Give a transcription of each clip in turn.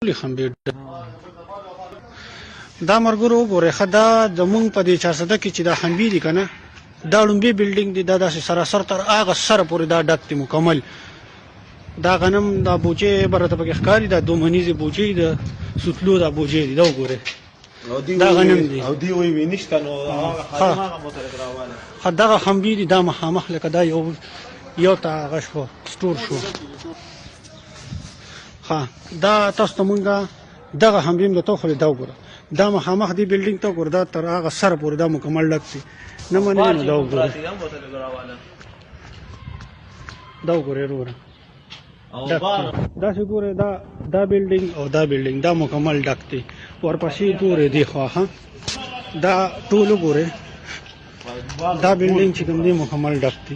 خمبیر دا مرګرو وګوره خدا زمونږ په دې 400 کې چې دا خمبي دي کنه دا لومبي بلډینګ دی دا داسې سراسر تر هغه سره پورې دا ډک دی مکمل دا غنم دا بوجي برته پکې ښکاری دا دوه منیزه بوجي دا سوتلو دا بوجي دی دا وګوره دا غنم دی او دی وی وینښت نو هغه مترک راواله خدغه خمبي دي دا مخامخ لکه دا یو تا غشو سٹور شو ها دا تاسو ته مونږه دغه همبیم د توخل دا وګوره دا مخامخ دی بلډینګ ته وګوره دا تر هغه سره پورې دا مکمل لګسي نه منې نه دا وګوره دا وګوره وروره دا څه ګوره دا بلډینګ او دا بلډینګ دا مکمل ډک دی ورپسې ګوره دی خو ها دا ټول وګوره دا بلډینګ چې کوم دی مکمل ډک دی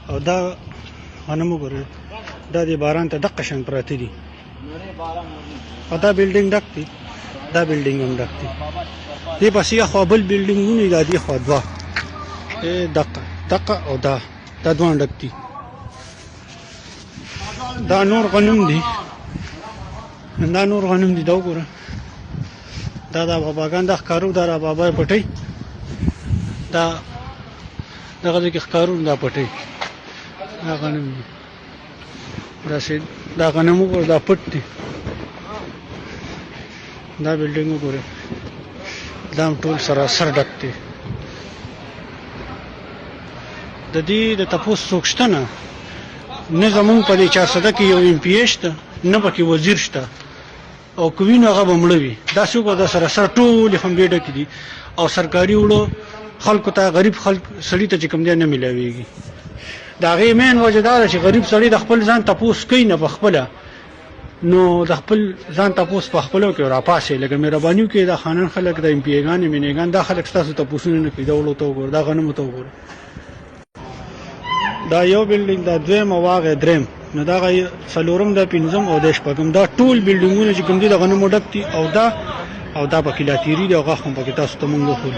او دا غنم وګوره دا د باران ته دقه شان پراته دي او دا بلډینګ ډک دی دا بلډینګ هم ډک دی دی پسې خو بل بلډینګونه دا دی خو دوا دقه او دا دوه ډک دي دا نور غنم دي دا وګوره دا باباګان د ښکارو دا بابا پټي دا دغه کې ښکارو دا پټي دا غنم دي دا غنم وګوره دا پټ دي دا بلډینګ وګوره دا ټول سراسر ډک دي د دې د تپوس څوک شته نه زمونږ په دې 400 کې یو ایم پی شته نه پکې وزیر شته او کوینه هغه به مړ وي دا څوک د سراسر ټول هم ډېډه کې دي او سرکاري وړو خلکو ته غریب خلک سړي ته چې کوم دی نه ملاويږي دا غي مین وجدار چې غریب سړی د خپل ځان تپوس کوي نه بخپله نو د خپل ځان تپوس په خپلو کې را پاسې لکه مهربانيو کې د خانان خلک د ایم پی ګان مینګان دا خلک تاسو تپوسونه نه کوي دا ولو ته وګور دا غنمو ته وګور دا یو بلډینګ دا دویم واغې دریم نو دا غي څلورم د پنځم او د شپږم دا ټول بلډینګونه چې کوم دي د غنمو ډک دي او دا پکې لا تیری دی او غاخم پکې تاسو ته مونږ خو